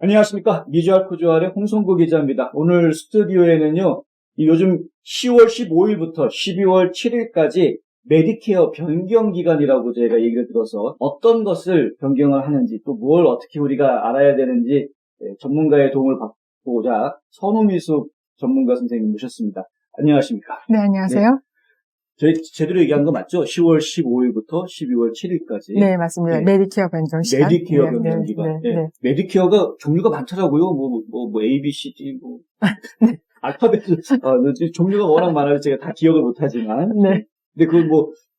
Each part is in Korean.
안녕하십니까. 미주알코주알의 홍성구 기자입니다. 오늘 스튜디오에는요, 요즘 10월 15일부터 12월 7일까지 메디케어 변경 기간이라고 저희가 얘기를 들어서 어떤 것을 변경을 하는지 또 뭘 어떻게 우리가 알아야 되는지 전문가의 도움을 받고자 선우미숙 전문가 선생님 모셨습니다. 안녕하십니까. 네, 안녕하세요. 네. 저희 제대로 얘기한 거 맞죠? 10월 15일부터 12월 7일까지. 네, 맞습니다. 네. 메디케어 변경 시간. 메디케어 변경 기간. 네. 메디케어가 종류가 많더라고요. A, B, C, D, 네. 알파벳, 종류가 워낙 많아서 제가 다 기억을 못하지만. 네. 근데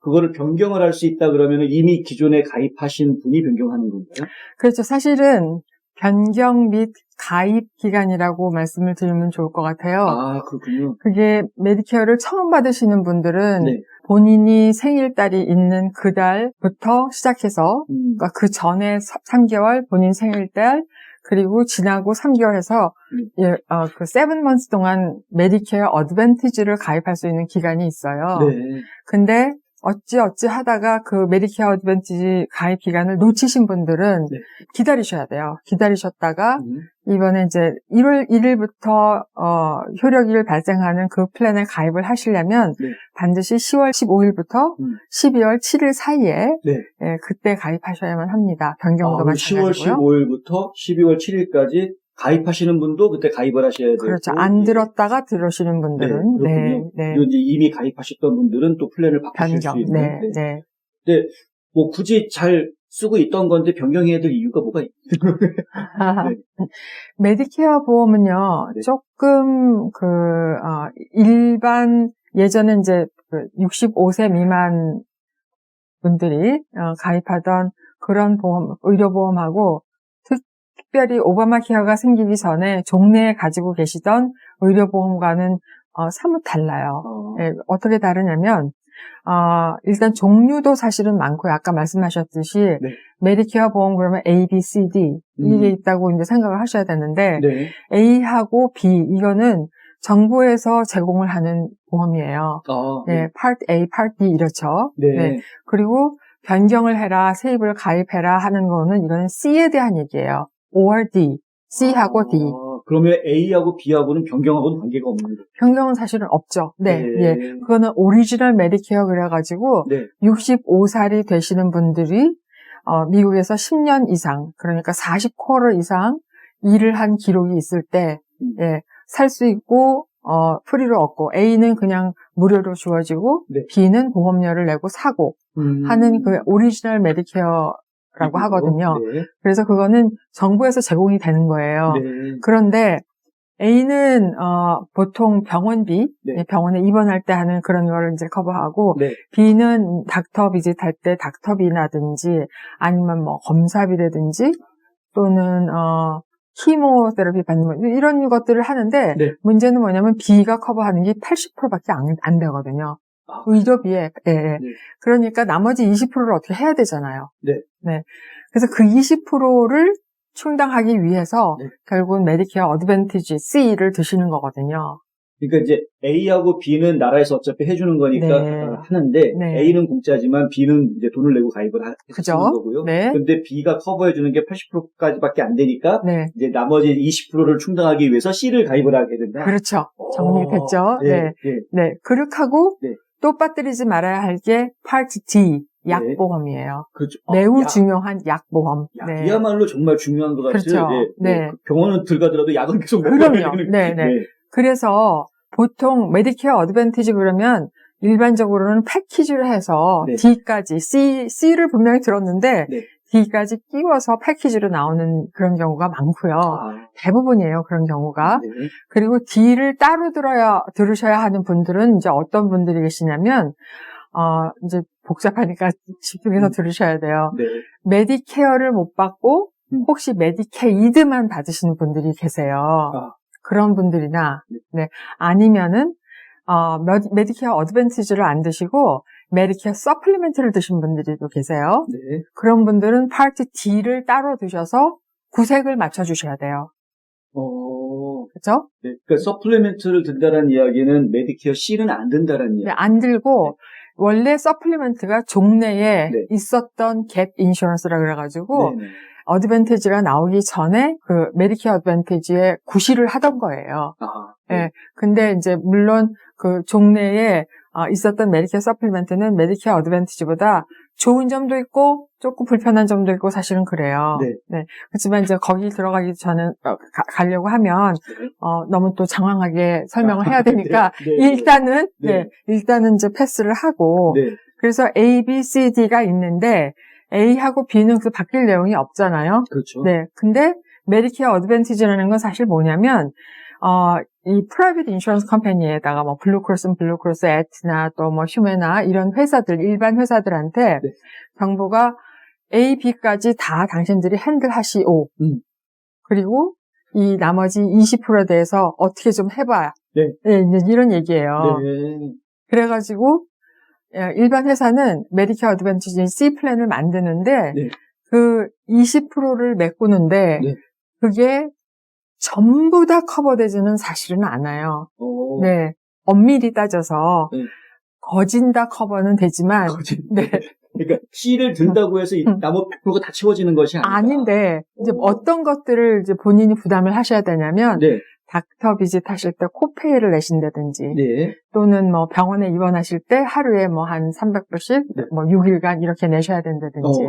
그거를 변경을 할 수 있다 그러면 이미 기존에 가입하신 분이 변경하는 건가요? 그렇죠. 사실은 변경 및 가입 기간이라고 말씀을 드리면 좋을 것 같아요. 아, 그렇군요. 그게 메디케어를 처음 받으시는 분들은 네. 본인이 생일달이 있는 그 달부터 시작해서 그러니까 그 전에 3개월 본인 생일달 그리고 지나고 3개월 해서 그 7months 동안 메디케어 어드밴티지를 가입할 수 있는 기간이 있어요. 네. 근데 어찌 하다가 그 메디케어 어드밴티지 가입 기간을 놓치신 분들은 네. 기다리셔야 돼요. 기다리셨다가 이번에 이제 1월 1일부터 효력일 발생하는 그 플랜에 가입을 하시려면 네. 반드시 10월 15일부터 12월 7일 사이에 네. 예, 그때 가입하셔야만 합니다. 변경도 마찬가지고요. 10월 15일부터 12월 7일까지 가입하시는 분도 그때 가입을 하셔야 되고. 그렇죠. 안 들었다가 들으시는 분들은. 네. 그리고 이제 이미 가입하셨던 분들은 또 플랜을 바꾸실 수 있는. 네. 근데 굳이 잘 쓰고 있던 건데 변경해야 될 이유가 뭐가 있나요? 네. 메디케어 보험은요, 네. 조금 일반 예전에 이제 65세 미만 분들이 가입하던 그런 보험, 의료보험하고 특별히 오바마 케어가 생기기 전에 종래에 가지고 계시던 의료보험과는 사뭇 달라요. 네, 어떻게 다르냐면 일단 종류도 사실은 많고요. 아까 말씀하셨듯이 네. 메디케어 보험 그러면 A, B, C, D 이게 있다고 이제 생각을 하셔야 되는데 네. A하고 B 이거는 정부에서 제공을 하는 보험이에요. 네, Part A, Part B 이렇죠. 네. 그리고 변경을 해라, 세입을 가입해라 하는 거는 이거는 C에 대한 얘기예요. or D, C하고 D. 그러면 A하고 B하고는 변경하고는 관계가 없는 거죠? 변경은 사실은 없죠. 네. 그거는 오리지널 메디케어 그래가지고 65살이 되시는 분들이 미국에서 10년 이상, 그러니까 40쿼터 이상 일을 한 기록이 있을 때 살 수 있고 프리로 얻고 A는 그냥 무료로 주어지고 B는 보험료를 내고 사고 하는 그 오리지널 메디케어라고 하거든요. 그래서 그거는 정부에서 제공이 되는 거예요. 그런데 A는 보통 병원비, 병원에 입원할 때 하는 그런 거를 이제 커버하고 B는 닥터 비짓 할 때 닥터비라든지 아니면 뭐 검사비라든지 또는 키모테라피 받는 이런 것들을 하는데 문제는 뭐냐면 B가 커버하는 게 80%밖에 안 되거든요. 의료비에. 그러니까 나머지 20%를 어떻게 해야 되잖아요. 그래서 그 20%를 충당하기 위해서 결국은 메디케어 어드밴티지 C를 드시는 거거든요. 그러니까 이제 A하고 B는 나라에서 어차피 해주는 거니까 하는데 A는 공짜지만 B는 이제 돈을 내고 가입을 하는 거고요. 그런데 B가 커버해주는 게 80%까지밖에 안 되니까 이제 나머지 20%를 충당하기 위해서 C를 가입을 하게 된다. 그렇죠. 정리됐죠. 그렇게 하고 또 빠뜨리지 말아야 할 게 파트 D. 약보험이에요. 그렇죠. 매우 중요한 약보험. 약이야말로 정말 중요한 것 같아요. 그렇죠. 병원은 들어가더라도 약은 계속 먹어야 그럼요. 그래서 보통 메디케어 어드밴티지 그러면 일반적으로는 패키지를 해서 D까지, C를 분명히 들었는데 D까지 끼워서 패키지로 나오는 그런 경우가 많고요. 대부분이에요, 그런 경우가. 그리고 D를 따로 들으셔야 하는 분들은 이제 어떤 분들이 계시냐면 이제 복잡하니까 집중해서 들으셔야 돼요. 메디케어를 못 받고 혹시 메디케이드만 받으시는 분들이 계세요. 그런 분들이나 아니면은 메디케어 어드밴티지를 안 드시고 메디케어 서플리멘트를 드신 분들이 또 계세요. 그런 분들은 파트 D를 따로 드셔서 구색을 맞춰주셔야 돼요. 그렇죠? 그러니까 서플리멘트를 든다는 이야기는 메디케어 C는 안 든다는 이야기. 안 들고 원래 서플리멘트가 종래에 있었던 갭 인슈런스라 그래가지고 어드밴티지가 나오기 전에 그 메디케어 어드밴티지에 구실을 하던 거예요. 예. 근데 이제 물론 그 종래에 있었던 메디케어 서플리멘트는 메디케어 어드밴티지보다 좋은 점도 있고 조금 불편한 점도 있고 사실은 그래요. 네. 그렇지만 이제 거기 들어가기 전에 가려고 하면 너무 또 장황하게 설명을 해야 되니까 일단은 이제 패스를 하고 그래서 A, B, C, D가 있는데 A하고 B는 그 바뀔 내용이 없잖아요. 그렇죠. 네. 근데 메디케어 어드밴티지라는 건 사실 뭐냐면 이 프라이빗 인슈런스 컴퍼니에다가 뭐 블루크로스, 에트나 또 뭐 휴메나 이런 회사들 일반 회사들한테 정부가 A, B까지 다 당신들이 핸들하시오. 그리고 이 나머지 20%에 대해서 어떻게 좀 해봐. 네, 이제 이런 얘기예요. 그래가지고 일반 회사는 메디케어 어드밴티지 C 플랜을 만드는데 그 20%를 메꾸는데 그게 전부 다 커버되지는 사실은 않아요. 네, 엄밀히 따져서 거진 다 커버는 되지만 그러니까 C를 든다고 해서 나머지 100%가 다 채워지는 것이 아닌데 이제 어떤 것들을 이제 본인이 부담을 하셔야 되냐면 닥터 비짓 하실 때 코페이를 내신다든지 또는 뭐 병원에 입원하실 때 하루에 뭐 한 300불씩 뭐 6일간 이렇게 내셔야 된다든지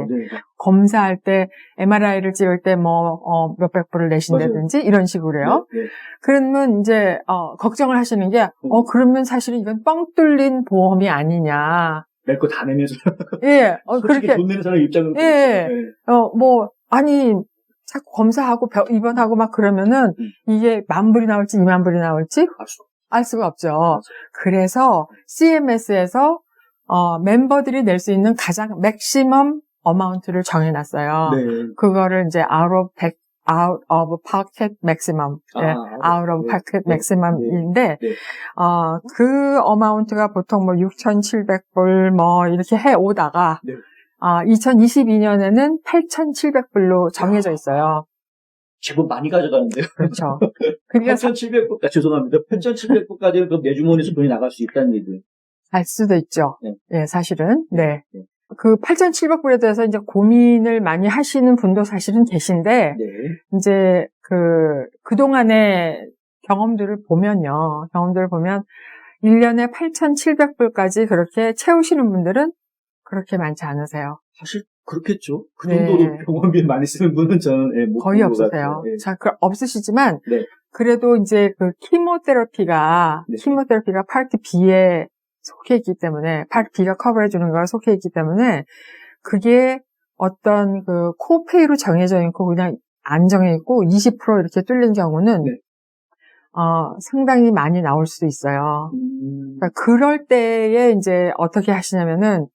검사할 때 MRI를 찍을 때 뭐 몇백 불을 내신다든지 이런 식으로요. 그러면 이제 걱정을 하시는 게 그러면 사실은 이건 뻥 뚫린 보험이 아니냐. 낼 거 다 내면서 그렇게 돈 내는 사람 입장으로 뭐 아니 자꾸 검사하고 입원하고 막 그러면은 이게 10,000불이 나올지 20,000불이 나올지 알 수가 없죠. 그래서 CMS에서 멤버들이 낼 수 있는 가장 맥시멈 어마운트를 정해놨어요. 그거를 이제 out of pocket maximum, out of pocket maximum인데 그 어마운트가 보통 뭐 6,700불 뭐 이렇게 해 오다가 2022년에는 8,700불로 정해져 있어요. 제법 많이 가져가는데요. 그렇죠. 8,700불, 죄송합니다. 8,700불까지는 그럼 내 주머니에서 돈이 나갈 수 있다는 얘기예요. 알 수도 있죠. 네, 사실은. 네. 그 8,700불에 대해서 이제 고민을 많이 하시는 분도 사실은 계신데, 이제 그동안의 경험들을 보면 1년에 8,700불까지 그렇게 채우시는 분들은 그렇게 많지 않으세요. 사실 그렇겠죠. 그 정도로 병원비 많이 쓰는 분은 저는 못 거의 없으세요. 자, 없으시지만 그래도 이제 그 키모테라피가 파트 B에 속해 있기 때문에 파트 B가 커버해 주는 거가 속해 있기 때문에 그게 어떤 그 코페이로 정해져 있고 그냥 안 정해 있고 20% 이렇게 뚫린 경우는 상당히 많이 나올 수도 있어요. 그러니까 그럴 때에 이제 어떻게 하시냐면은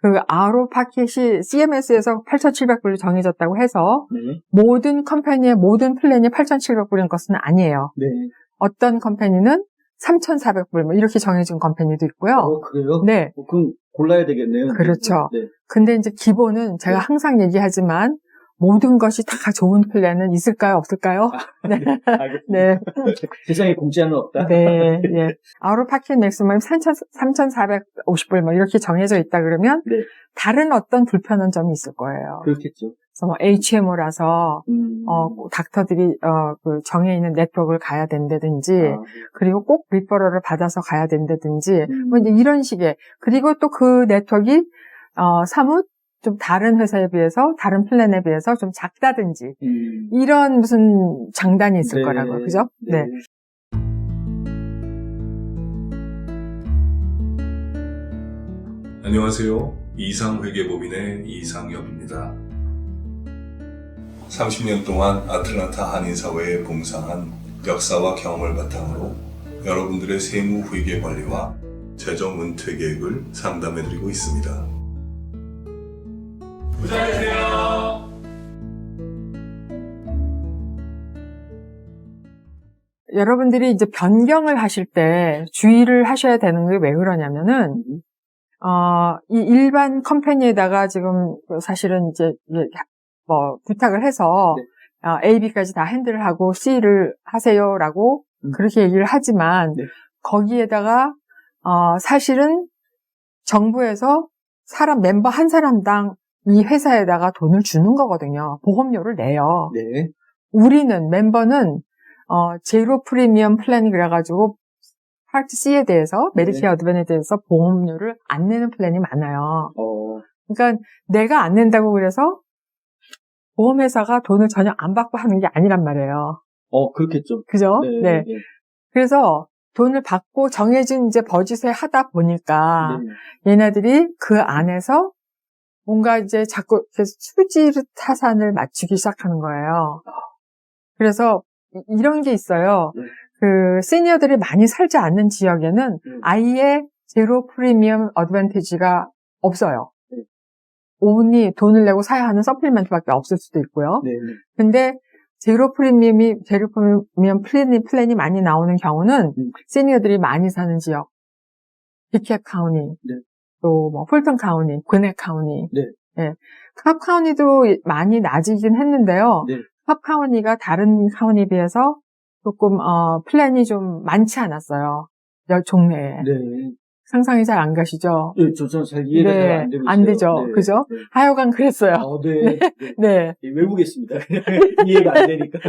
그 아로 파켓이 CMS에서 8,700불로 정해졌다고 해서 모든 컴퍼니의 모든 플랜이 8,700불인 것은 아니에요. 어떤 컴퍼니는 3,400불 뭐 이렇게 정해진 컴퍼니도 있고요. 그래요? 네. 그럼 골라야 되겠네요. 그렇죠. 근데 이제 기본은 제가 항상 얘기하지만 모든 것이 다 좋은 플랜은 있을까요? 없을까요? 네. 세상에 공짜는 없다. 네. 아우로 파켓 맥시멈 3,450불 뭐 이렇게 정해져 있다 그러면 다른 어떤 불편한 점이 있을 거예요. 그렇겠죠. 그래서 뭐 HMO라서 닥터들이 그 정해 있는 네트워크를 가야 된다든지 그리고 꼭 리퍼럴을 받아서 가야 된다든지 뭐 이제 이런 식의 그리고 또 그 네트워크가 사뭇 좀 다른 회사에 비해서 다른 플랜에 비해서 좀 작다든지 이런 무슨 장단이 있을 거라고요. 그죠? 네. 안녕하세요. 이상회계법인의 이상엽입니다. 30년 동안 아틀란타 한인사회에 봉사한 역사와 경험을 바탕으로 여러분들의 세무 회계 관리와 재정 은퇴 계획을 상담해드리고 있습니다. 부자 되세요. 여러분들이 이제 변경을 하실 때 주의를 하셔야 되는 게 왜 그러냐면은 이 일반 컴퍼니에다가 지금 사실은 이제 뭐 부탁을 해서 A, B까지 다 핸들을 하고 C를 하세요라고 그렇게 얘기를 하지만 거기에다가 사실은 정부에서 멤버 한 사람당 이 회사에다가 돈을 주는 거거든요. 보험료를 내요. 네. 우리는 멤버는 제로 프리미엄 플랜이 그래가지고 파트 C에 대해서 메디케어 어드밴티지에 대해서 보험료를 안 내는 플랜이 많아요. 그러니까 내가 안 낸다고 그래서 보험회사가 돈을 전혀 안 받고 하는 게 아니란 말이에요. 그렇겠죠. 그죠? 네. 네. 그래서 돈을 받고 정해진 이제 버짓에 하다 보니까 얘네들이 그 안에서 뭔가 이제 자꾸 수지 타산을 맞추기 시작하는 거예요. 그래서 이런 게 있어요. 그 시니어들이 많이 살지 않는 지역에는 아예 제로 프리미엄 어드밴티지가 없어요. 온리 돈을 내고 사야 하는 서플리멘트밖에 없을 수도 있고요. 근데 제로 프리미엄 플랜이 많이 나오는 경우는 시니어들이 많이 사는 지역, 비캡 카우니, 또 뭐 폴턴 카우니, 그네 카우니, 캅 카우니도 많이 낮이긴 했는데요. 캅 카우니가 다른 카우니에 비해서 조금 플랜이 좀 많지 않았어요. 종래에. 상상이 잘 안 가시죠? 네, 저는 잘 이해가 잘 안 되고 있어요. 안 되죠. 그죠? 하여간 그랬어요. 네. 외우겠습니다. 이해가 안 되니까.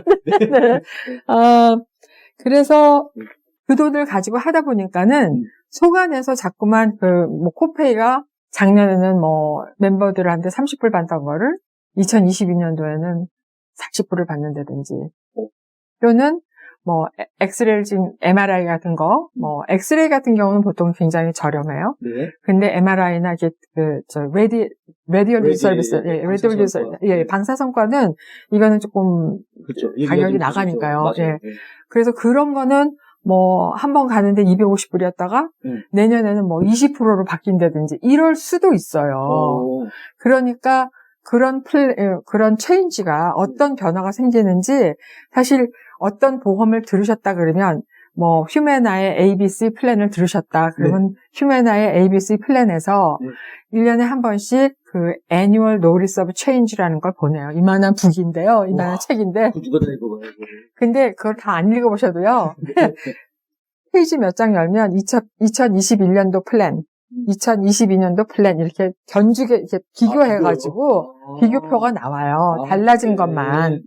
그래서 그 돈을 가지고 하다 보니까는 소관에서 자꾸만 코페이가 작년에는 멤버들한테 30불 받던 거를 2022년도에는 40불을 받는다든지 또는 엑스레이, MRI 같은 거, 엑스레이 같은 경우는 보통 굉장히 저렴해요. 근데 MRI나 라디올로지 서비스, 방사선과는 이거는 조금 그렇죠. 가격이 나가니까요. 그래서 그런 거는 한 번 가는데 250불이었다가 내년에는 20%로 바뀐다든지 이럴 수도 있어요. 그러니까 그런 체인지가 어떤 변화가 생기는지 사실 어떤 보험을 들으셨다 그러면 휴메나의 ABC 플랜을 들으셨다 그러면 휴메나의 ABC 플랜에서 1년에 한 번씩 그 Annual Notice of Change라는 걸 보내요. 이만한 북인데요. 이만한 책인데. 누가 다 읽어봐요. 근데 그걸 다 안 읽어보셔도요. 페이지 몇 장 열면 2021년도 플랜, 2022년도 플랜 이렇게 견주게 이렇게 비교해가지고 비교표가 나와요. 달라진 것만.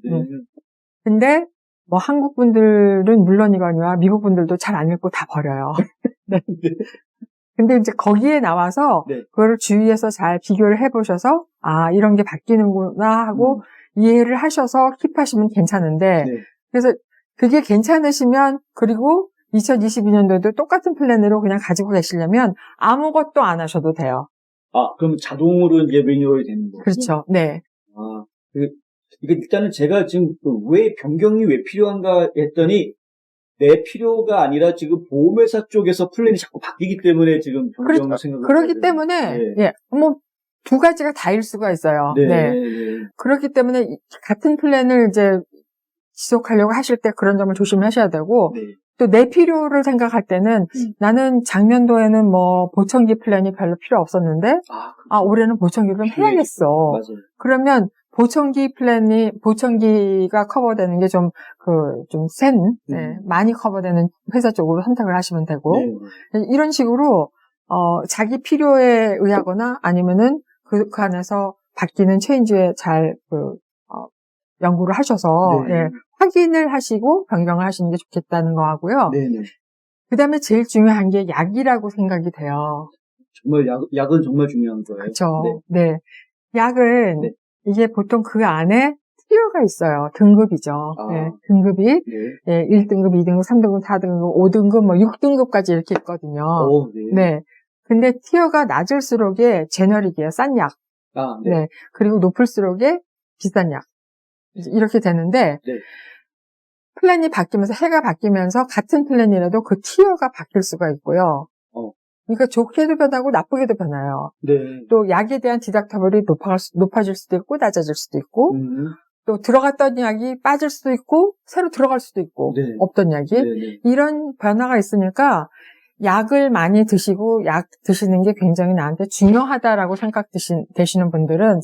근데 한국 분들은 물론이거니와 미국 분들도 잘 안 읽고 다 버려요. 근데 이제 거기에 나와서 그거를 주위에서 잘 비교를 해보셔서 이런 게 바뀌는구나 하고 이해를 하셔서 킵하시면 괜찮은데 그래서 그게 괜찮으시면 그리고 2022년도에도 똑같은 플랜으로 그냥 가지고 계시려면 아무것도 안 하셔도 돼요. 그럼 자동으로 이제 리뉴얼이 되는 거죠? 그렇죠. 네. 이게 일단은 제가 지금 변경이 왜 필요한가 했더니 내 필요가 아니라 지금 보험회사 쪽에서 플랜이 자꾸 바뀌기 때문에 지금 변경을 생각을 그렇기 때문에 두 가지가 다일 수가 있어요. 그렇기 때문에 같은 플랜을 이제 지속하려고 하실 때 그런 점을 조심하셔야 되고 또 내 필요를 생각할 때는 나는 작년도에는 보청기 플랜이 별로 필요 없었는데 올해는 보청기를 좀 해야겠어. 맞아요. 그러면 보청기가 커버되는 게 좀 많이 커버되는 회사 쪽으로 선택을 하시면 되고 이런 식으로 자기 필요에 의하거나 아니면은 그 안에서 바뀌는 체인지에 잘 연구를 하셔서 확인을 하시고 변경을 하시는 게 좋겠다는 거 하고요. 그 다음에 제일 중요한 게 약이라고 생각이 돼요. 정말 약은 정말 중요한 거예요. 그렇죠. 약은 이게 보통 그 안에 티어가 있어요. 등급이죠. 등급이 1등급, 2등급, 3등급, 4등급, 5등급, 6등급까지 이렇게 있거든요. 근데 티어가 낮을수록에 제너릭이에요. 싼 약. 그리고 높을수록에 비싼 약. 이렇게 되는데 플랜이 바뀌면서 해가 바뀌면서 같은 플랜이라도 그 티어가 바뀔 수가 있고요. 그러니까 좋게도 변하고 나쁘게도 변해요. 또 약에 대한 디덕터블이 높아질 수도 있고 낮아질 수도 있고 또 들어갔던 약이 빠질 수도 있고 새로 들어갈 수도 있고 없던 약이 이런 변화가 있으니까 약을 많이 드시고 약 드시는 게 굉장히 나한테 중요하다라고 생각되시는 분들은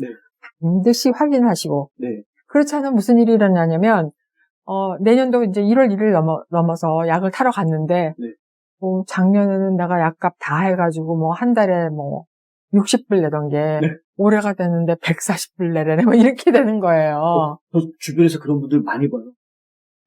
반드시 확인하시고 그렇지 않으면 무슨 일이 일어나냐면 내년도 이제 1월 1일 넘어서 약을 타러 갔는데 작년에는 내가 약값 다 해가지고 한 달에 60불 내던 게 네. 올해가 됐는데 140불 내려네 뭐 이렇게 되는 거예요. 저 주변에서 그런 분들 많이 봐요.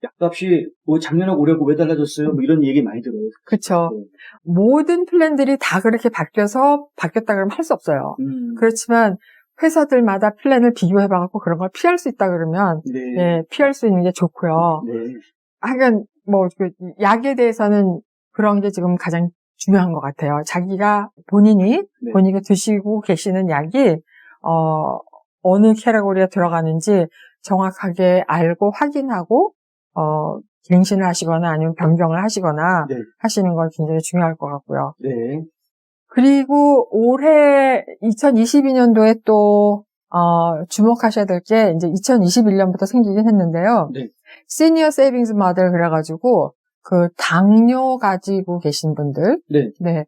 약값이 뭐 작년하고 올해하고 왜 달라졌어요? 뭐 이런 얘기 많이 들어요. 그렇죠. 네. 모든 플랜들이 다 그렇게 바뀌었다 그러면 할 수 없어요. 그렇지만 회사들마다 플랜을 비교해봐갖고 그런 걸 피할 수 있다 그러면 네. 예, 피할 수 있는 게 좋고요. 네. 하여간 뭐 약에 대해서는 그런 게 지금 가장 중요한 것 같아요. 자기가 본인이 드시고 계시는 약이 어느 캐러고리에 들어가는지 정확하게 알고 확인하고 갱신을 하시거나 아니면 변경을 하시거나 네. 하시는 건 굉장히 중요할 것 같고요. 네. 그리고 올해 2022년도에 또 주목하셔야 될 게 이제 2021년부터 생기긴 했는데요. 네. 시니어 세이빙스 모델 그래가지고 그 당뇨 가지고 계신 분들, 네.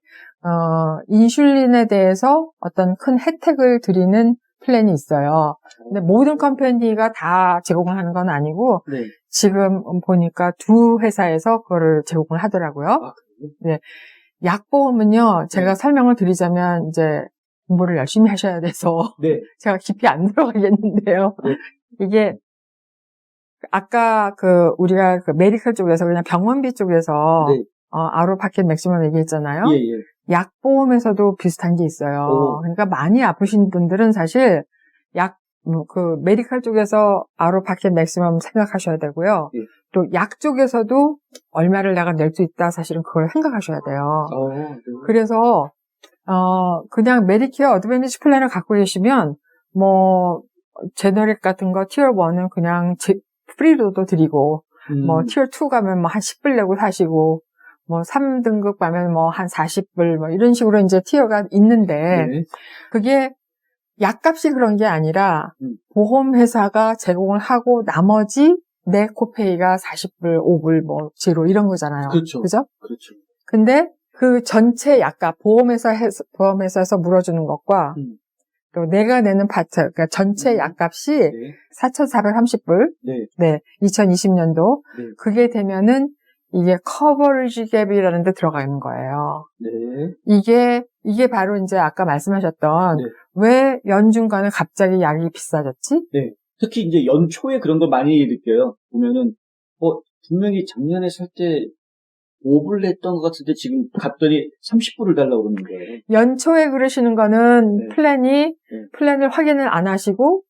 인슐린에 대해서 어떤 큰 혜택을 드리는 플랜이 있어요. 근데 모든 컴퍼니가 다 제공을 하는 건 아니고 네. 지금 보니까 두 회사에서 그거를 제공을 하더라고요. 아, 그래요? 네. 약보험은요, 제가 설명을 드리자면 이제 공부를 열심히 하셔야 돼서 네. 제가 깊이 안 들어가겠는데요. 네. 이게 아까 우리가 메디컬 쪽에서 그냥 병원비 쪽에서 네. 아웃오파켓 맥시멈 얘기했잖아요. 예, 예. 약보험에서도 비슷한 게 있어요. 오. 그러니까 많이 아프신 분들은 사실 메디컬 쪽에서 아웃오파켓 맥시멈 생각하셔야 되고요. 예. 또 약 쪽에서도 얼마를 내가 낼 수 있다 사실은 그걸 생각하셔야 돼요. 네. 그래서 그냥 메디케어 어드밴티지 플랜을 갖고 계시면 뭐 제너릭 같은 거 티어 1은 그냥 프리로도 드리고 뭐 티어 2 가면 뭐 한 10불 내고 사시고 뭐 3등급 가면 뭐 한 40불 뭐 이런 식으로 이제 티어가 있는데 네. 그게 약값이 그런 게 아니라 보험회사가 제공을 하고 나머지 내 코페이가 40불, 5불, 뭐 제로 이런 거잖아요. 그렇죠. 그죠? 그렇죠. 근데 그 전체 약값 보험회사에서 물어주는 것과 또 내가 내는 파트, 그러니까 전체 약값이 네. 4,430불. 네. 네. 2020년도. 네. 그게 되면은 이게 커버리지 갭이라는 데 들어가 있는 거예요. 네. 이게 바로 이제 아까 말씀하셨던 네. 왜 연중간에 갑자기 약이 비싸졌지? 네. 특히 이제 연초에 그런 걸 많이 느껴요. 보면은, 분명히 작년에 살 때 5불 냈던 것 같은데 지금 갔더니 30불을 달라고 그러는 거예요. 연초에 그러시는 거는 네. 플랜을 확인을 안 하시고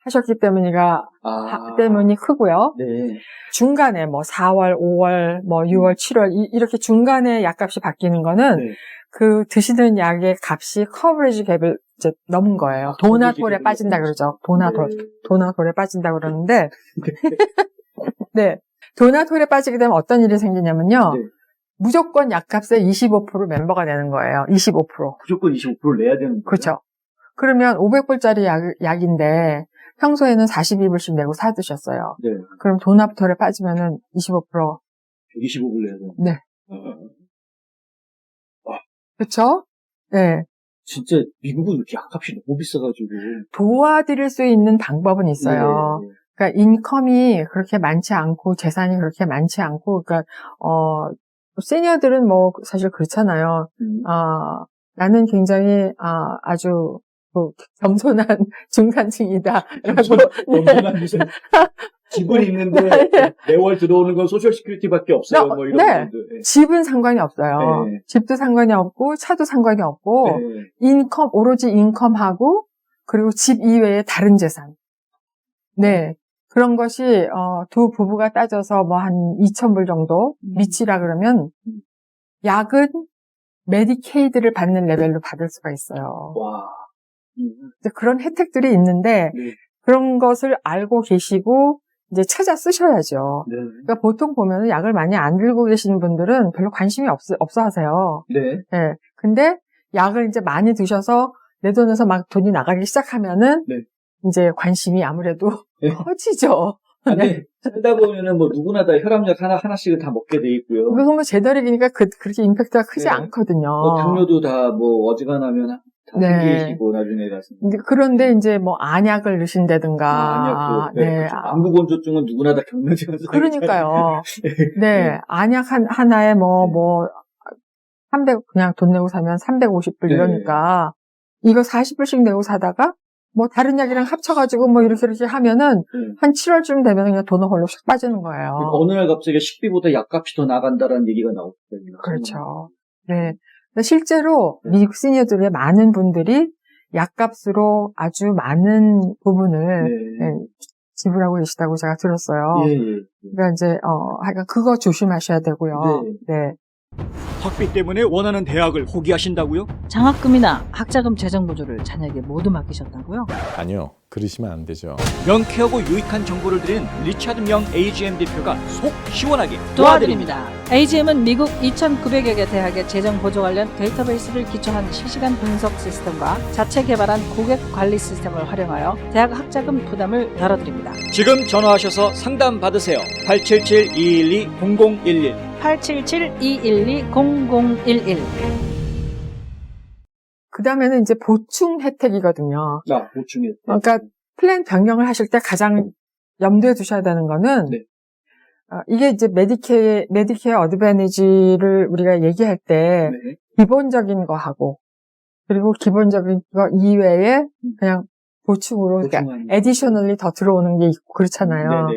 하셨기 때문이 크고요. 네. 중간에 뭐 4월, 5월, 뭐 6월, 7월 이렇게 중간에 약값이 바뀌는 거는 네. 그 드시는 약의 값이 커버리지 갭을 이제 넘은 거예요. 도나돌에 빠진다 그러죠. 도나돌에 빠진다 그러는데 네. 도나돌에 빠지게 되면 어떤 일이 생기냐면요. 네. 무조건 약값의 25% 멤버가 되는 거예요. 25%. 무조건 25%를 내야 되는 거예요. 그렇죠. 그러면 500불짜리 약인데 평소에는 42불씩 내고 사드셨어요. 네. 그럼 도나돌에 빠지면은 25%. 125불 내야 되는 네. 거예요. 그렇죠? 네. 진짜 미국은 이렇게 약값이 너무 비싸가지고. 도와드릴 수 있는 방법은 있어요. 네. 그러니까 인컴이 그렇게 많지 않고 재산이 그렇게 많지 않고 그러니까 시니어들은 뭐 사실 그렇잖아요. 나는 굉장히 아주 겸손한 중산층이다. 겸손한 무슨 집은 있는데 매월 들어오는 건 소셜 시큐리티밖에 없어요. 뭐 이런 네. 분들. 집은 상관이 없어요. 네. 집도 상관이 없고 차도 상관이 없고 네. 오로지 인컴하고 그리고 집 이외의 다른 재산. 네. 그런 것이 두 부부가 따져서 뭐 한 2,000불 정도 미치라 그러면 약은 메디케이드를 받는 레벨로 받을 수가 있어요. 와. 이제 그런 혜택들이 있는데 네. 그런 것을 알고 계시고 이제 찾아 쓰셔야죠. 네. 그러니까 보통 보면 약을 많이 안 들고 계시는 분들은 별로 관심이 없어 하세요. 네. 네. 근데 약을 이제 많이 드셔서 내 돈에서 막 돈이 나가기 시작하면은 네. 이제 관심이 아무래도 네. 커지죠. 근데 살다 보면은 뭐 누구나 다 혈압약 하나씩은 다 먹게 돼 있고요. 그건 뭐 제더릭이니까 그렇게 임팩트가 크지 네. 않거든요. 당뇨도 다 뭐 어지간하면 다 네. 생기시고 나중에 가서. 그런데 이제 뭐 안약을 넣으신다든가. 안약도. 네. 그렇죠. 안구건조증은 누구나 다 겪는지 그러니까요. 네. 안약 하나에 그냥 돈 내고 사면 350불 네. 이러니까 이거 40불씩 내고 사다가 뭐 다른 약이랑 합쳐가지고 뭐 이렇게 하면은 한 7월쯤 되면 그냥 돈은 홀로 샥 빠지는 거예요. 어느 날 갑자기 식비보다 약값이 더 나간다라는 얘기가 나오거든요. 그렇죠. 네. 근데 실제로 미국 시니어들의 많은 분들이 약값으로 아주 많은 부분을 네, 지불하고 계시다고 제가 들었어요. 그러니까 이제 하여간 그거 조심하셔야 되고요. 네. 학비 때문에 원하는 대학을 포기하신다고요? 장학금이나 학자금 재정 보조를 자녀에게 모두 맡기셨다고요? 아니요. 그러시면 안 되죠. 명쾌하고 유익한 정보를 드리는 리차드 명 AGM 대표가 속 시원하게 도와드립니다. AGM은 미국 2,900여 개 대학의 재정 보조 관련 데이터베이스를 기초한 실시간 분석 시스템과 자체 개발한 고객 관리 시스템을 활용하여 대학 학자금 부담을 덜어드립니다. 지금 전화하셔서 상담 받으세요. 877-212-0011 877-212-0011 그 다음에는 이제 보충 혜택이거든요. 보충이. 그러니까 플랜 변경을 하실 때 가장 염두에 두셔야 되는 거는 이게 이제 메디케어 어드밴티지를 우리가 얘기할 때 기본적인 거 하고 그리고 기본적인 거 이외에 그냥 보충으로 그러니까 에디셔널리 더 들어오는 게 있고 그렇잖아요.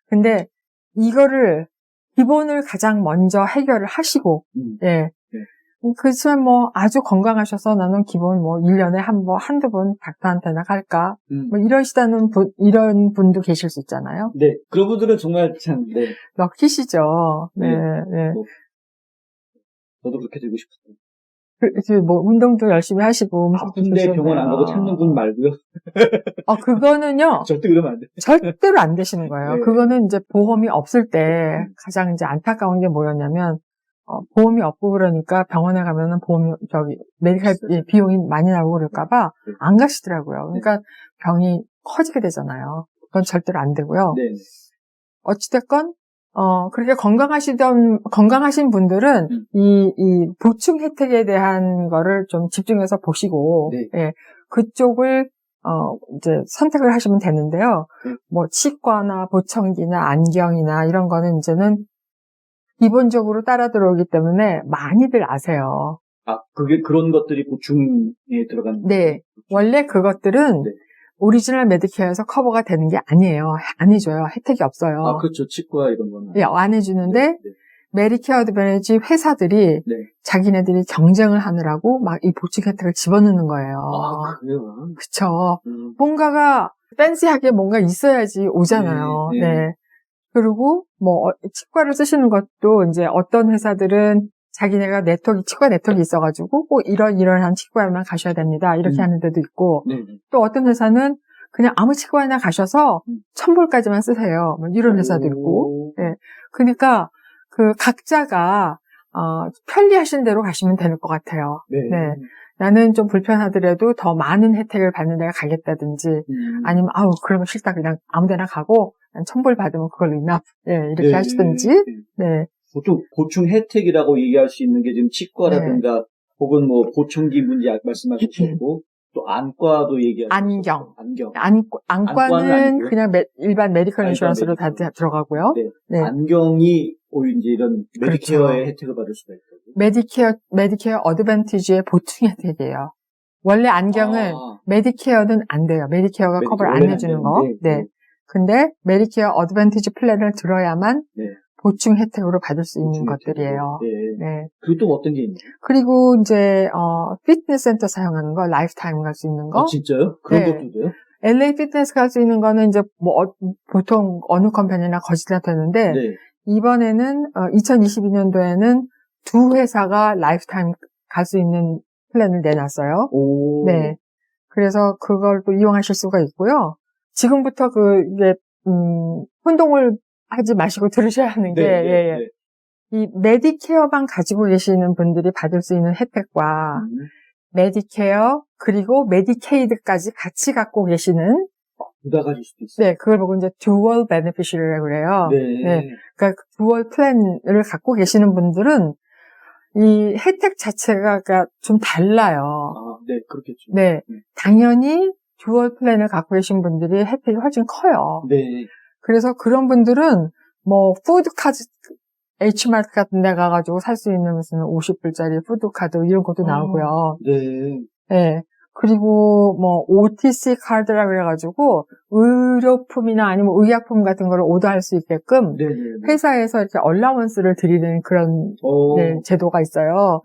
근데 이거를 기본을 가장 먼저 해결을 하시고 그렇지만 뭐 아주 건강하셔서 나는 기본 뭐 1년에 한두 번 닥터한테나 갈까 뭐 이런 분도 계실 수 있잖아요. 네. 그런 분들은 정말 참 럭키시죠. 네. 저도 그렇게 되고 싶어요. 뭐 운동도 열심히 하시고 아픈데 병원 안 가고 찾는 분 말고요. 그거는요. 절대 그러면 안 돼. 절대로 안 되시는 거예요. 그거는 이제 보험이 없을 때 가장 이제 안타까운 게 뭐였냐면 보험이 없고 그러니까 병원에 가면은 메디칼 비용이 많이 나오고 그럴까봐 안 가시더라고요. 그러니까 병이 커지게 되잖아요. 그건 절대로 안 되고요. 어찌됐건, 그렇게 건강하신 분들은 이 보충 혜택에 대한 거를 좀 집중해서 보시고, 그쪽을, 이제 선택을 하시면 되는데요. 뭐, 치과나 보청기나 안경이나 이런 거는 이제는 기본적으로 따라 들어오기 때문에 많이들 아세요. 그게 그런 것들이 보충에 들어간. 네. 원래 그것들은 오리지널 메디케어에서 커버가 되는 게 아니에요. 안 해줘요. 혜택이 없어요. 그렇죠. 치과 이런 거는. 안 해주는데, 메디케어 어드밴티지 회사들이 자기네들이 경쟁을 하느라고 막 이 보충 혜택을 집어넣는 거예요. 그래요? 그쵸. 뭔가가 팬시하게 뭔가 있어야지 오잖아요. 그리고 뭐 치과를 쓰시는 것도 이제 어떤 회사들은 자기네가 치과 네트워크 있어가지고 꼭 이러한 치과에만 가셔야 됩니다. 이렇게 하는 데도 있고 또 어떤 회사는 그냥 아무 치과에나 가셔서 1,000불까지만 쓰세요. 뭐 이런 회사도 있고. 그러니까 그 각자가 편리하신 대로 가시면 될 것 같아요. 나는 좀 불편하더라도 더 많은 혜택을 받는 데가 가겠다든지 아니면 그러면 싫다 그냥 아무 데나 가고 1,000불 받으면 그걸로 있나 이렇게 하시든지 보통 보충 혜택이라고 얘기할 수 있는 게 지금 치과라든가 혹은 뭐 보청기 문제 말씀하셨고 또 안과도 얘기하고 안과는 그냥 일반 메디컬 인슈런스로 다 들어가고요. 안경이 오히려 이제 이런 메디케어의 혜택을 받을 수가 있다고. 메디케어 어드밴티지의 보충 혜택이에요. 원래 안경은 메디케어는 안 돼요. 메디케어가 커버를 안 해주는 거. 근데 메디케어 어드밴티지 플랜을 들어야만 보충 혜택으로 받을 수 있는 것들이에요. 그리고 또 어떤 게 있나요? 그리고 이제 피트니스 센터 사용하는 거, 라이프타임 갈 수 있는 거. 진짜요? 그런 것도 돼요? LA 피트니스 갈 수 있는 거는 이제 뭐 보통 어느 컴퍼니나 거짓다 되는데 이번에는 2022년도에는 두 회사가 라이프타임 갈 수 있는 플랜을 내놨어요. 그래서 그걸 또 이용하실 수가 있고요. 지금부터 혼동을 하지 마시고 들으셔야 하는 게, 이 메디케어만 가지고 계시는 분들이 받을 수 있는 혜택과 메디케어 그리고 메디케이드까지 같이 갖고 계시는 둘 다 가질 수도 있어요. 그걸 보고 이제 듀얼 베네피시라고 그래요. 그러니까 듀얼 플랜을 갖고 계시는 분들은 이 혜택 자체가 좀 달라요. 그렇겠죠. 당연히 듀얼 플랜을 갖고 계신 분들이 혜택이 훨씬 커요. 그래서 그런 분들은 뭐 푸드카드 H마트 같은 데 가가지고 살 수 있는 무슨 50불짜리 푸드카드 이런 것도 나오고요. 그리고 뭐 OTC 카드라 그래가지고 의료품이나 아니면 의약품 같은 거를 오더할 수 있게끔 네네. 회사에서 이렇게 얼라원스를 드리는 그런 네, 제도가 있어요.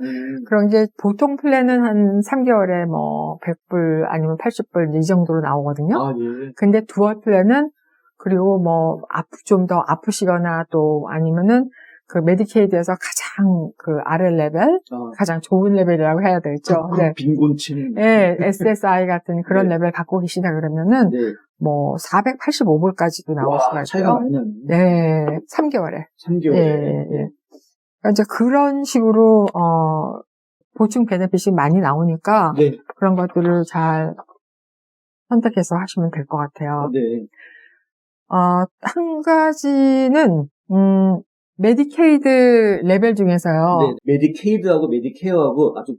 그런 게 보통 플랜은 한 3개월에 뭐 100불 아니면 80불 이 정도로 나오거든요. 아, 예. 근데 듀얼 플랜은 그리고 뭐 좀 더 아프시거나 또 아니면은 그 메디케이드에서 가장 그 아래 레벨, 가장 좋은 레벨이라고 해야 되겠죠. 네. 빈곤층. 네, SSI 같은 그런 네. 레벨 갖고 계시다 그러면은 네. 뭐 485불까지도 나올 수가 차이가 있고요. 많이 나네. 네, 3개월에. 3개월에. 예. 그러니까 이제 그런 식으로 보충 베네핏이 많이 나오니까 네. 그런 것들을 잘 선택해서 하시면 될 것 같아요. 네. 한 가지는 메디케이드 레벨 중에서요. 네. 메디케이드하고 메디케어하고 아주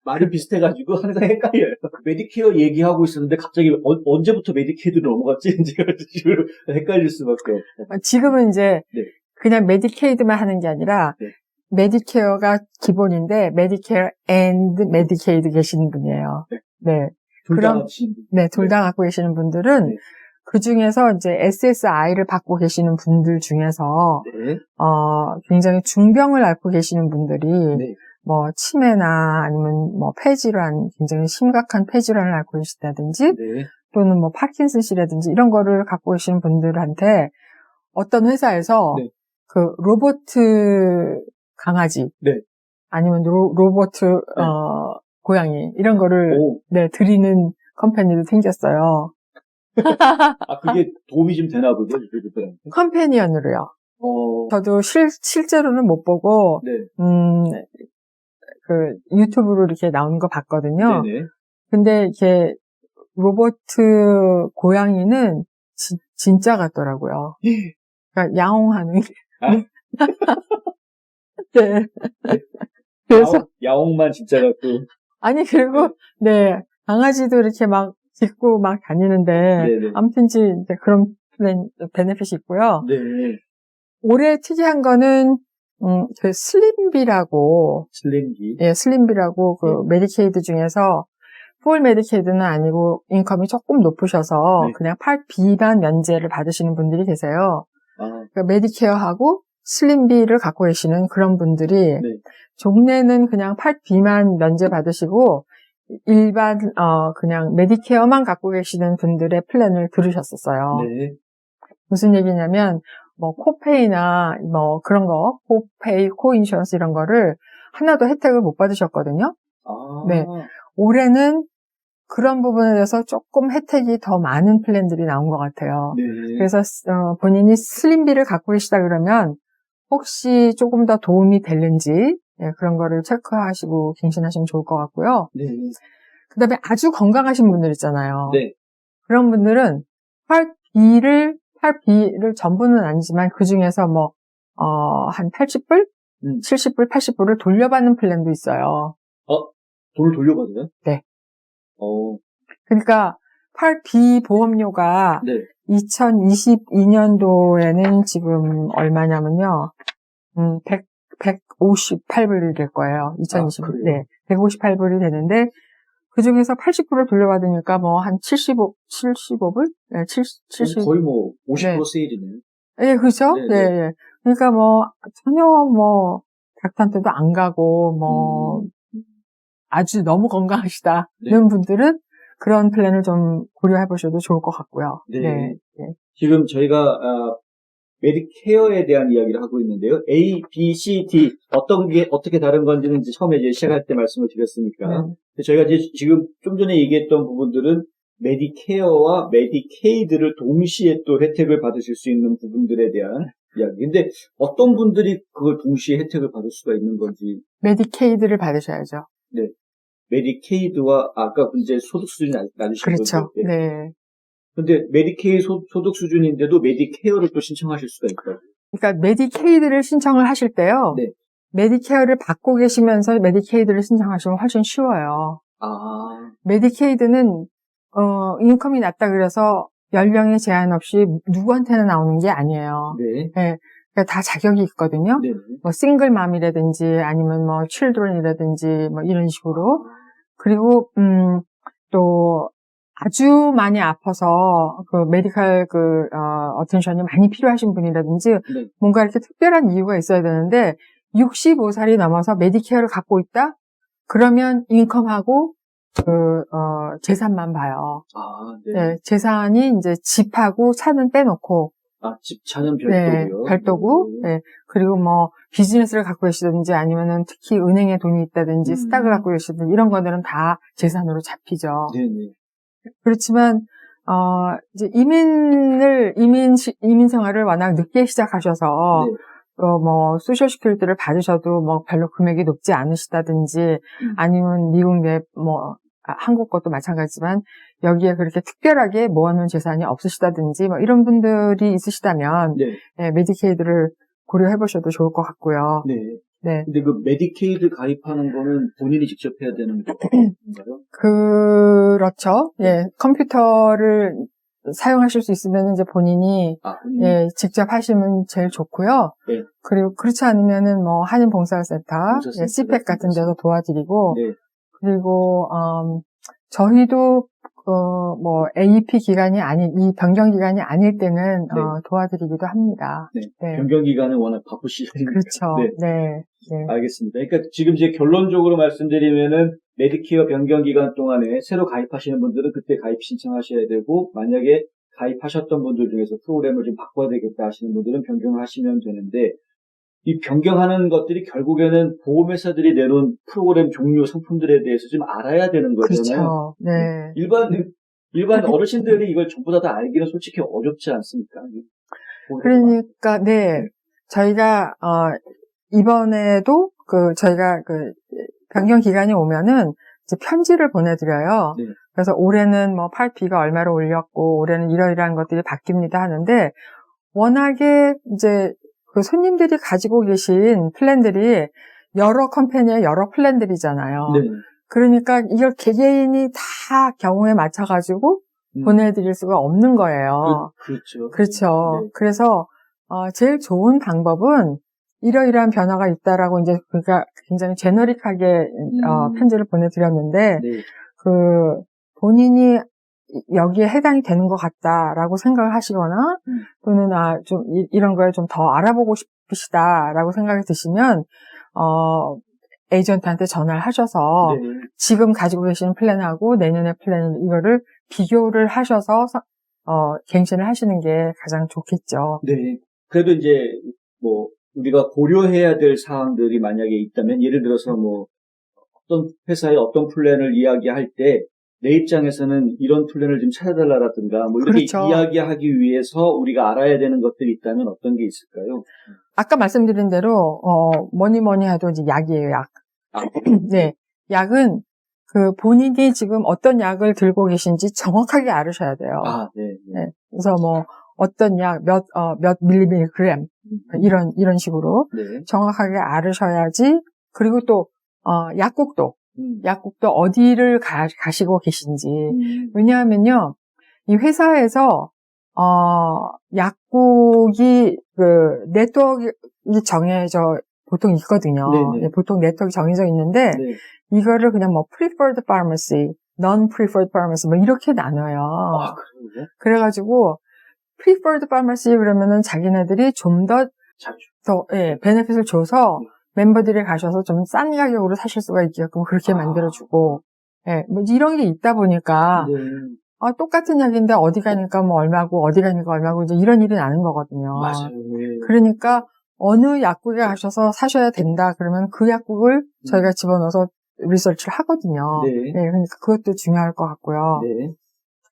말이 비슷해가지고 항상 헷갈려요. 메디케어 얘기하고 있었는데 갑자기 언제부터 메디케이드로 넘어갔지? 제가 지금 헷갈릴 수밖에 없어요. 지금은 이제 네. 그냥 메디케이드만 하는 게 아니라 네. 메디케어가 기본인데 메디케어 앤드 메디케이드 계시는 분이에요. 네. 네. 둘 다 그럼 같이. 네, 둘 다 갖고 계시는 분들은 네. 그 중에서 이제 SSI를 받고 계시는 분들 중에서 네. 굉장히 중병을 앓고 계시는 분들이 네. 뭐 치매나 아니면 뭐 폐질환, 굉장히 심각한 폐질환을 앓고 계시다든지 네. 또는 뭐 파킨슨씨라든지 이런 거를 갖고 계시는 분들한테 어떤 회사에서 네. 그 로봇 강아지 네. 아니면 로봇 고양이 이런 거를 네, 드리는 컴퍼니도 생겼어요. 그게 도움이 좀 되나 보죠, 이분들한테. 컴패니언으로요. 저도 실제로는 못 보고 네. 그 유튜브로 이렇게 나오는 거 봤거든요. 네네. 근데 이렇게 로봇 고양이는 진짜 같더라고요. 그러니까 야옹하는. 네. 그래서 야옹만 진짜 같고. 아니 그리고 네 강아지도 이렇게 막 짖고 막 다니는데 네네. 아무튼 이제 그런 베네핏이 있고요. 네. 올해 특이한 거는 그 슬림비라고 슬림비. 예, 슬림비라고 그 메디케이드 중에서 풀 메디케이드는 아니고 인컴이 조금 높으셔서 네. 그냥 Part B만 면제를 받으시는 분들이 계세요. 그러니까 메디케어하고 슬림비를 갖고 계시는 그런 분들이 네. 종래는 그냥 Part B만 면제 받으시고 일반 그냥 메디케어만 갖고 계시는 분들의 플랜을 들으셨었어요. 네. 무슨 얘기냐면 뭐 코페이나 뭐 그런 거 코페이, 코인슈런스 이런 거를 하나도 혜택을 못 받으셨거든요. 네. 올해는 그런 부분에 대해서 조금 혜택이 더 많은 플랜들이 나온 것 같아요. 네. 그래서 본인이 슬림비를 갖고 계시다 그러면 혹시 조금 더 도움이 되는지 예, 그런 거를 체크하시고 갱신하시면 좋을 것 같고요. 네. 그 다음에 아주 건강하신 분들 있잖아요. 네. 그런 분들은 Part B를 전부는 아니지만 그 중에서 뭐, 한 80불? 70불, 80불을 돌려받는 플랜도 있어요. 돈을 돌려받아요? 네. 그러니까 Part B 보험료가 네. 2022년도에는 지금 얼마냐면요. 158불이 될 거예요. 2020년. 네. 158불이 되는데 그 중에서 80불을 돌려받으니까 뭐 한 75불? 네, 70. 거의 뭐 50% 네. 세일이네요. 예, 그렇죠? 네, 네, 네. 그러니까 뭐 전혀 뭐 닥터한테도 안 가고 뭐 아주 너무 건강하시다는 네. 분들은 그런 플랜을 좀 고려해 보셔도 좋을 것 같고요. 네. 네. 지금 저희가 메디케어에 대한 이야기를 하고 있는데요. A, B, C, D 어떤 게 어떻게 다른 건지는 이제 처음에 이제 시작할 때 말씀을 드렸으니까 저희가 이제 지금 좀 전에 얘기했던 부분들은 메디케어와 메디케이드를 동시에 또 혜택을 받으실 수 있는 부분들에 대한 이야기. 근데 어떤 분들이 그걸 동시에 혜택을 받을 수가 있는 건지. 메디케이드를 받으셔야죠. 네. 메디케이드와 아까 이제 소득 수준이 낮으신 그렇죠. 분들. 네. 근데 메디케이 소득 수준인데도 메디케어를 또 신청하실 수가 있다고. 그러니까 메디케이드를 신청을 하실 때요. 네. 메디케어를 받고 계시면서 메디케이드를 신청하시면 훨씬 쉬워요. 메디케이드는 인컴이 낮다 그래서 연령에 제한 없이 누구한테나 나오는 게 아니에요. 네. 네. 그러니까 다 자격이 있거든요. 네. 뭐 싱글맘이라든지 아니면 뭐 칠드런이라든지 뭐 이런 식으로. 그리고 또 아주 많이 아파서 그 메디컬 어텐션이 많이 필요하신 분이라든지 네. 뭔가 이렇게 특별한 이유가 있어야 되는데 65살이 넘어서 메디케어를 갖고 있다? 그러면 인컴하고 재산만 봐요. 아, 네. 네, 재산이 이제 집하고 차는 빼놓고 아, 집, 차는 네, 별도고요. 별도고, 네. 그리고 뭐, 비즈니스를 갖고 계시든지 아니면은 특히 은행에 돈이 있다든지 스탁을 갖고 계시든지 이런 것들은 다 재산으로 잡히죠. 네네. 그렇지만, 이제 이민 생활을 워낙 늦게 시작하셔서, 네. 소셜 시큐리티를 받으셔도 뭐 별로 금액이 높지 않으시다든지 아니면 미국 한국 것도 마찬가지지만 여기에 그렇게 특별하게 모아놓은 재산이 없으시다든지 뭐 이런 분들이 있으시다면 네. 네, 메디케이드를 고려해 보셔도 좋을 것 같고요. 네. 네. 근데 그 메디케이드 가입하는 거는 본인이 직접 해야 되는 건가요? 그렇죠. 예, 컴퓨터를 사용하실 수 있으면 이제 본인이 예, 직접 하시면 제일 좋고요. 네. 그리고 그렇지 않으면은 뭐 한인봉사센터, 예, CPEC 같은 데서 도와드리고 네. 그리고 저희도 AEP 기간이 아닌 이 변경 기간이 아닐 때는 네. 도와드리기도 합니다. 네. 네. 변경 기간은 워낙 바쁘시니까. 그렇죠. 네. 네. 알겠습니다. 그러니까 지금 이제 결론적으로 말씀드리면은 메디케어 변경 기간 동안에 새로 가입하시는 분들은 그때 가입 신청하셔야 되고 만약에 가입하셨던 분들 중에서 프로그램을 좀 바꿔야 되겠다 하시는 분들은 변경을 하시면 되는데 이 변경하는 것들이 결국에는 보험회사들이 내놓은 프로그램 종류 상품들에 대해서 좀 알아야 되는 거잖아요. 그렇죠. 네. 일반 어르신들이 이걸 전부 다 알기는 솔직히 어렵지 않습니까? 그러니까 네. 저희가 이번에도 저희가 변경 기간이 오면은 이제 편지를 보내드려요. 네. 그래서 올해는 뭐 팔비가 얼마로 올렸고 올해는 이러이러한 것들이 바뀝니다 하는데 워낙에 이제 그 손님들이 가지고 계신 플랜들이 여러 컴퍼니의 여러 플랜들이잖아요. 네. 그러니까 이걸 개개인이 다 경우에 맞춰가지고 보내드릴 수가 없는 거예요. 그렇죠. 그렇죠. 네. 그래서 제일 좋은 방법은 이러이러한 변화가 있다라고 이제 그러니까 굉장히 제너릭하게 편지를 보내드렸는데 네. 본인이 여기에 해당이 되는 것 같다라고 생각을 하시거나 또는 좀 이런 거에 좀 더 알아보고 싶으시다라고 생각이 드시면 에이전트한테 전화를 하셔서 네. 지금 가지고 계시는 플랜하고 내년의 플랜 이거를 비교를 하셔서 갱신을 하시는 게 가장 좋겠죠. 네. 그래도 이제 우리가 고려해야 될 사항들이 만약에 있다면 예를 들어서 어떤 회사의 어떤 플랜을 이야기할 때 내 입장에서는 이런 플랜을 좀 찾아달라라든가 이렇게 그렇죠. 이야기하기 위해서 우리가 알아야 되는 것들이 있다면 어떤 게 있을까요? 아까 말씀드린 대로 뭐니 해도 이제 약이에요, 약. 네. 약은 본인이 지금 어떤 약을 들고 계신지 정확하게 알으셔야 돼요. 네. 네. 그래서 어떤 약 몇 밀리그램 이런 식으로 네. 정확하게 알으셔야지. 그리고 또 약국도 어디를 가시고 계신지. 왜냐하면요, 이 회사에서, 약국이, 네트워크가 보통 있거든요. 네네. 네, 보통 네트워크가 정해져 있는데, 네. 이거를 그냥 preferred pharmacy, non-preferred pharmacy, 이렇게 나눠요. 그래요? 그래가지고, preferred pharmacy 그러면은 자기네들이 좀 더, 베네핏을 줘서, 멤버들이 가셔서 좀 싼 가격으로 사실 수가 있게끔 그렇게 만들어주고, 예, 이런 게 있다 보니까, 네. 똑같은 약인데 어디 가니까 얼마고, 어디 가니까 얼마고, 이제 이런 일이 나는 거거든요. 맞아요. 네. 그러니까, 어느 약국에 가셔서 사셔야 된다, 그러면 그 약국을 저희가 집어넣어서 리서치를 하거든요. 네. 예, 그러니까 그것도 중요할 것 같고요. 네.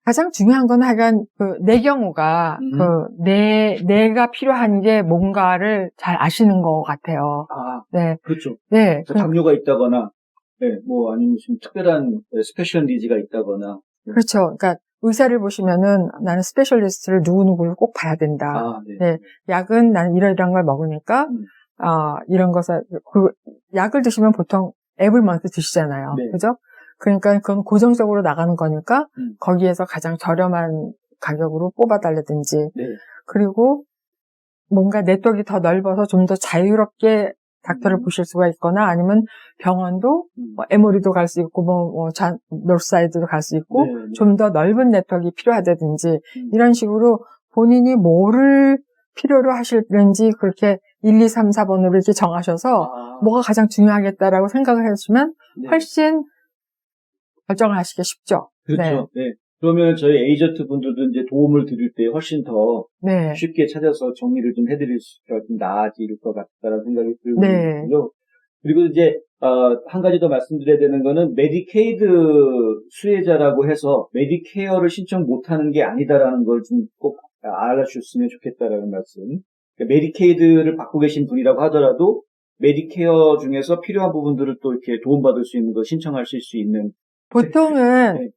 가장 중요한 건 하여간 내 경우가 내가 필요한 게 뭔가를 잘 아시는 것 같아요. 네. 그렇죠. 네. 담요가 있다거나, 네, 아니면 좀 특별한 스페셜 니즈가 있다거나. 그렇죠. 그러니까 의사를 보시면은 나는 스페셜리스트를 누구누구를 꼭 봐야 된다. 네. 네. 약은 나는 이런 걸 먹으니까, 이런 것을, 약을 드시면 보통 every month 드시잖아요. 네. 그죠? 그러니까 그건 고정적으로 나가는 거니까 거기에서 가장 저렴한 가격으로 뽑아달라든지 네. 그리고 뭔가 네트워크가 더 넓어서 좀 더 자유롭게 닥터를 보실 수가 있거나 아니면 병원도 뭐 에모리도 갈 수 있고 노스사이드도 갈 수 있고 네. 좀 더 넓은 네트워크가 필요하다든지 이런 식으로 본인이 뭐를 필요로 하실는지 그렇게 1, 2, 3, 4번으로 이렇게 정하셔서 뭐가 가장 중요하겠다라고 생각을 해주시면 네. 훨씬 결정을 하시기 쉽죠. 그렇죠. 네. 그러면 저희 에이전트 분들도 이제 도움을 드릴 때 훨씬 더 네. 쉽게 찾아서 정리를 좀 해드릴 수가 좀 나아질 것 같다는 생각이 네. 들고요. 그리고 이제 한 가지 더 말씀드려야 되는 거는 메디케이드 수혜자라고 해서 메디케어를 신청 못하는 게 아니다라는 걸 좀 꼭 알아주셨으면 좋겠다라는 말씀. 그러니까 메디케이드를 받고 계신 분이라고 하더라도 메디케어 중에서 필요한 부분들을 또 이렇게 도움받을 수 있는 거 신청하실 수 있는. 보통은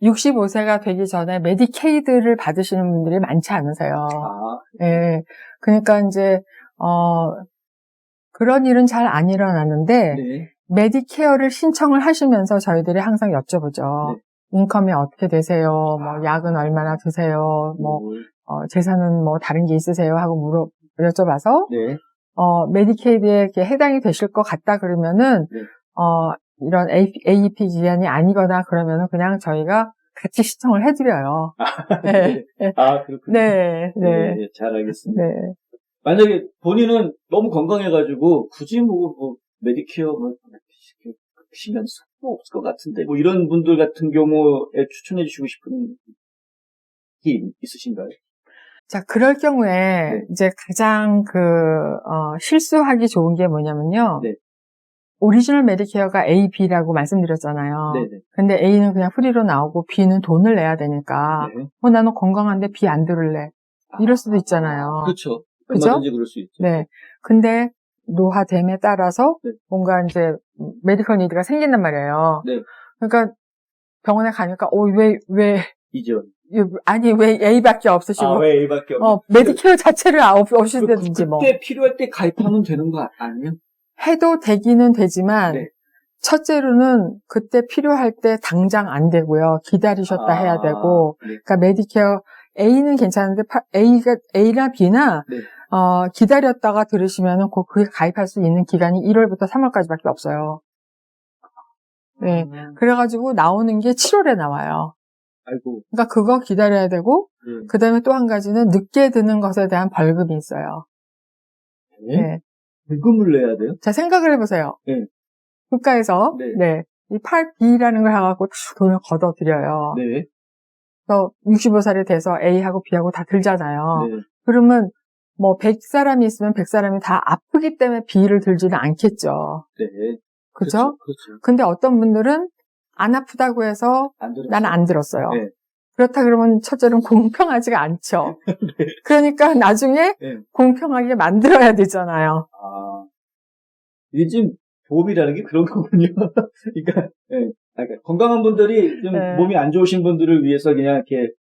65세가 되기 전에 메디케이드를 받으시는 분들이 많지 않으세요. 예. 그러니까 이제 그런 일은 잘 안 일어나는데 네. 메디케어를 신청을 하시면서 저희들이 항상 여쭤보죠. 네. 인컴이 어떻게 되세요? 뭐 약은 얼마나 드세요? 뭐 재산은 뭐 다른 게 있으세요? 하고 여쭤봐서 네. 메디케이드에 이렇게 해당이 되실 것 같다 그러면은 네. 이런 AEP 기간이 아니거나 그러면은 그냥 저희가 같이 신청을 해드려요. 네. 그렇군요. 네. 네. 네. 잘 알겠습니다. 네. 만약에 본인은 너무 건강해가지고 굳이 뭐 메디케어 신경 쓸 거 없을 것 같은데 뭐 이런 분들 같은 경우에 추천해 주시고 싶은 게 있으신가요? 자, 그럴 경우에 네. 이제 가장 실수하기 좋은 게 뭐냐면요. 네. 오리지널 메디케어가 A, B라고 말씀드렸잖아요. 네네. 근데 A는 그냥 프리로 나오고 B는 돈을 내야 되니까 네. 나는 건강한데 B 안 들을래. 이럴 수도 있잖아요. 그렇죠. 그죠? 얼마든지 그럴 수 있죠. 네. 근데 노화됨에 따라서 네. 뭔가 이제 메디컬 니드가 생긴단 말이에요. 네. 그러니까 병원에 가니까 왜 이죠. A밖에 없으시고 왜 A밖에 없나? 메디케어 자체를 없으시든지 뭐 그때 필요할 때 가입하면 되는 거 아니에요? 해도 되기는 되지만 네. 첫째로는 그때 필요할 때 당장 안 되고요. 기다리셨다 해야 되고 네. 그러니까 메디케어 A는 괜찮은데 A나 B나 네. 기다렸다가 들으시면은 그게 가입할 수 있는 기간이 1월부터 3월까지밖에 없어요. 네. 그래가지고 나오는 게 7월에 나와요. 아이고. 그러니까 그거 기다려야 되고, 그 다음에 또 한 가지는 늦게 드는 것에 대한 벌금이 있어요. 네. 네. 벌금을 내야 돼요? 자, 생각을 해보세요. 네. 국가에서, 네. 이 8B라는 걸 해갖고 다 돈을 걷어들여요. 네. 그래서 65살이 돼서 A하고 B하고 다 들잖아요. 네. 그러면 뭐 100사람이 있으면 100사람이 다 아프기 때문에 B를 들지는 않겠죠. 네. 그죠? 그렇죠. 근데 어떤 분들은 안 아프다고 해서 나는 안 들었어요. 네. 그렇다 그러면 첫째는 공평하지가 않죠. 네. 그러니까 나중에 네. 공평하게 만들어야 되잖아요. 이게 지금 보험이라는 게 그런 거군요. 그러니까, 그러니까 건강한 분들이 좀 몸이 안 좋으신 분들을 위해서 그냥 이렇게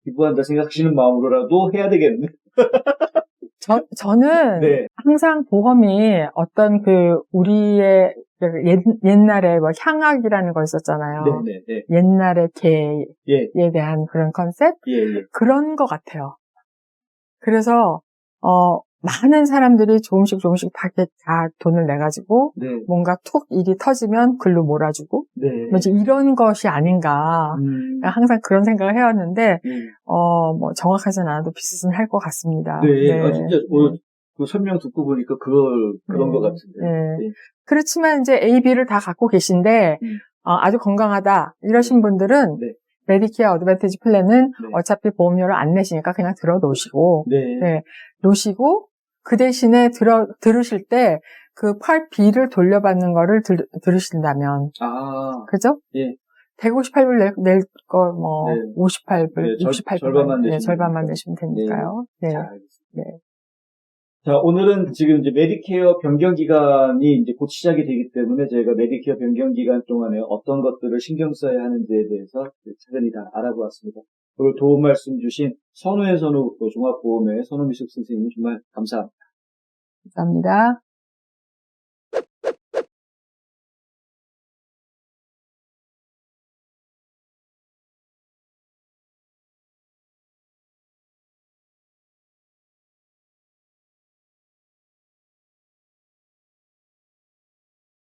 기부한다 생각하시는 마음으로라도 해야 되겠네. 저는 네. 항상 보험이 어떤 우리의 옛날에 뭐 향악이라는 거 있었잖아요. 네. 옛날의 개에 예. 대한 그런 컨셉? 예. 그런 것 같아요. 그래서, 많은 사람들이 조금씩 밖에 다 돈을 내가지고, 네. 뭔가 툭 일이 터지면 글로 몰아주고, 네. 뭐 이제 이런 것이 아닌가. 항상 그런 생각을 해왔는데, 뭐 정확하진 않아도 비슷할 것 같습니다. 네. 진짜, 그 설명 듣고 보니까 그런 것 같은데. 네. 그렇지만 이제 A, B를 다 갖고 계신데, 아주 건강하다. 이러신 분들은, 네. 메디케어 어드밴티지 플랜은 어차피 보험료를 안 내시니까 그냥 들어 놓으시고, 놓으시고, 그 대신에 들으실 때, 그 Part B를 돌려받는 거를 들으신다면. 그죠? 예. 158불 낼 거, 58불, 네, 68불. 절반만 내시면 되니까요. 네. 네. 자, 오늘은 지금 이제 메디케어 변경 기간이 이제 곧 시작이 되기 때문에 저희가 메디케어 변경 기간 동안에 어떤 것들을 신경 써야 하는지에 대해서 차근히 다 알아보았습니다. 오늘 도움 말씀 주신 선우의 선우 종합보험의 선우미숙 선생님 정말 감사합니다. 감사합니다.